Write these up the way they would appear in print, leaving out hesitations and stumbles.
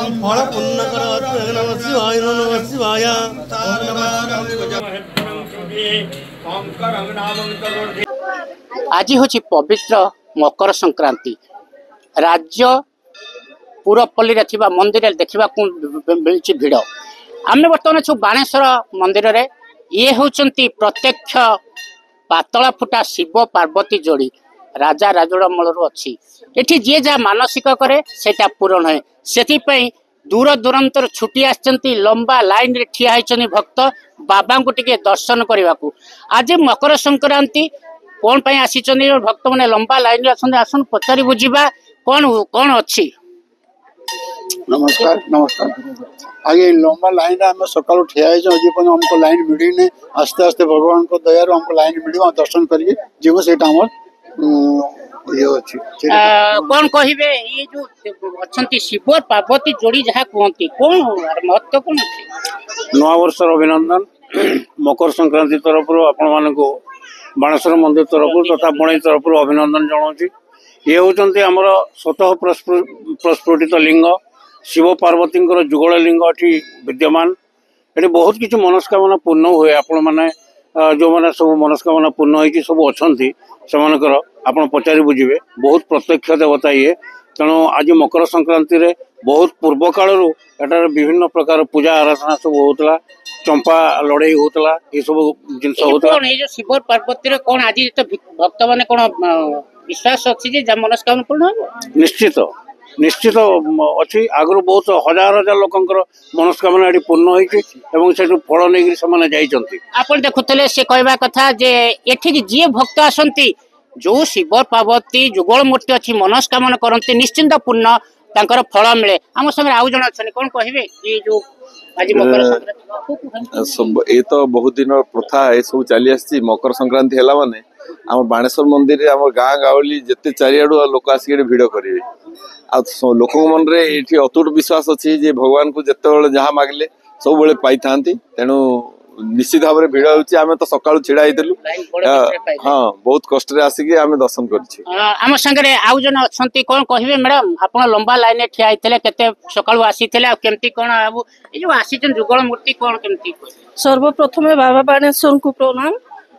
फल पूर्ण कर नमः शिवाय नमः शिवाय। आज हूँ पवित्र मकर संक्रांति। राज्य पुरपल्ली मंदिर देखा मिली भिड़। आम बर्तमान छू बाणेश्वर मंदिर रे। ये होचंती प्रत्यक्ष पातला फुटा शिव पार्वती जोड़ी राजा राजोड़ मूलर अच्छी। एठी जी जहाँ मानसिक करे सेटा पूरण है। से दूर दूरांतर छुट्टी आसचंती लंबा लाइन रे ठिया होइछनी भक्त बाबा को टिके दर्शन करने को। आज मकर संक्रांति कौन पाई आसीचनी भक्त मैंने लंबा लाइन रे आसन आसन पचारि बुझीबा कौन कौन अच्छी। नमस्कार नमस्कार। आज लंबा लाइन आम सकाल ठिया हमको लाइन मिलने आस्ते आस्ते भगवान को दयार हमको लाइन मिल दर्शन करके जीव से कौन कहिबे ये जो अच्छंती शिव पार्वती जोड़ी जहाँ कहती कौन महत्व कौन नवा वर्ष अभिनंदन। मकर संक्रांति तरफ आपण मानक बाणेश्वर मंदिर तरफ तथा बणई तरफ अभिनंदन जनाऊँ। ये होती आमर स्वतः प्रस्फुटित लिंग शिव पार्वती जुगल लिंग एटी विद्यमान। ये बहुत किसी मनस्कामना पूर्ण हुए। आपण मैंने जो मैंने सब मनस्कामना पूर्ण होती सब अच्छा से आप पचारि बुझे बहुत प्रत्यक्ष देवता ये। तेणु आज मकर संक्रांति रे बहुत पूर्व कालू एटार विभिन्न प्रकार पूजा आराधना सब होता। चंपा लड़ाई होता ये सब जिनस होता। शिव पार्वती कौन आज भक्त मैंने कौन विश्वास अच्छी मनस्कामना पूर्ण निश्चित निश्चित अच्छी। आगु बहुत हजार हजार लोकंर मनस्कामना ये पूर्ण होती फल नहीं जाती। आप देखुले से कहवा कथा जे एठी जी भक्त आसंती जो शिव पार्वती जुगल मूर्ति अच्छी मनस्कामना करते निश्चिंत पूर्ण तांकर फल मिले। आम संगे आउ जन अच्छा कौन कहे ये जो आज मकर संक्रांति ये तो बहुत दिन प्रथा ये सब चली आसी। मकर संक्रांति है माने आम बाणेश्वर मंदिर आम गाँ गाँवली जिते चारिआडू लोक आसिक भिड़ करेंगे। लोक मन ये अतुट विश्वास अच्छी जे भगवान को जिते जहाँ मागिले सब बेले पाई था। तेणु निश्चित भाव में भिड़ होम तो सकाळु छिड़ा होइतलु। हाँ बहुत कष्ट आसिक आम दर्शन करम संगे आउ जन अच्छा कौन कहे मैडम आप लंबा लाइन में ठिया होते केते सकाळु आसीथिले केमती कौन ये जो आसी जुगल मूर्ति कौन केमती। सर्वप्रथमे बाबा बाणेश्वर को प्रणाम।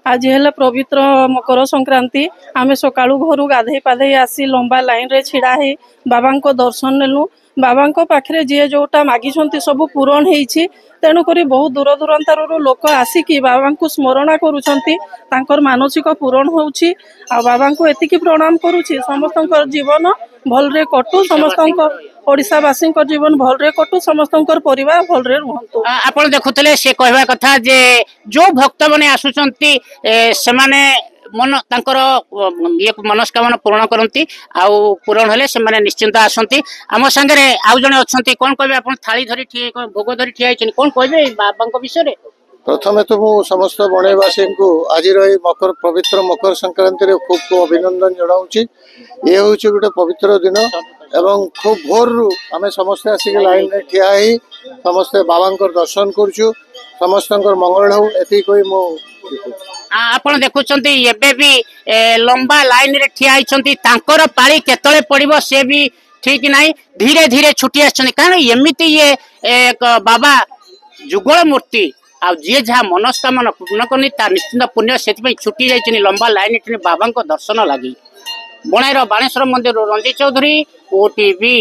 आज है पवित्र मकर संक्रांति। आम सकाळु घर गाधे पाधे आसी लंबा लाइन रे छिड़ा है बाबा को दर्शन नेलु। बाबा पाखे जी जोटा मागी सब पूरण होती। तेणुक बहुत दूर दूरांतर लोक आसिक बाबा को स्मरण कर मानसिक पूरण होउछि। आ बाबा को एतिकी प्रणाम करुछि समस्त जीवन भलरे कटु। समस्त ओडिशावासी जीवन भलरे कटु। समस्त परिवार भलरे रुहंतु। आप देखुले से कहवा कथा जे जो भक्त मैंने आसुचंती से मन तांकर ये मनस्कामना पूर्ण करती आउ पूरण हेले से माने निश्चिंत आसंती। आम संगे आउ जने अच्छी कौन कहे आप थाली धरी ठिया भोग धरी ठिया कौन कहे बाबा विषय। प्रथमे तो मु समस्त बणईवासी को आज मकर पवित्र मकर संक्रांति खूब खूब अभिनंदन जनाऊँ। ये हूँ गोटे पवित्र दिन एवं खूब भोर रु आम समस्ते आसिक लाइन में ठिया समस्ते बाबा दर्शन करुचु। समस्त मंगल हो एति कोई मु आप देखुंत एबे भी लंबा लाइन रे ठिया होइछंती तांकर पाली केतळे पड़िबो से भी ठीक नहीं। धीरे धीरे छुट्टी आछन कारण एमिति ये एक बाबा जुगल मूर्ति आ जी जहाँ मनस्कामना पूर्ण करनी निश्चिंत पुण्य से छुट्टी जाइछनी लंबा लाइन बाबा दर्शन लगी। बणाईर बाणेश्वर मंदिर रंजित चौधरी ओटीवी।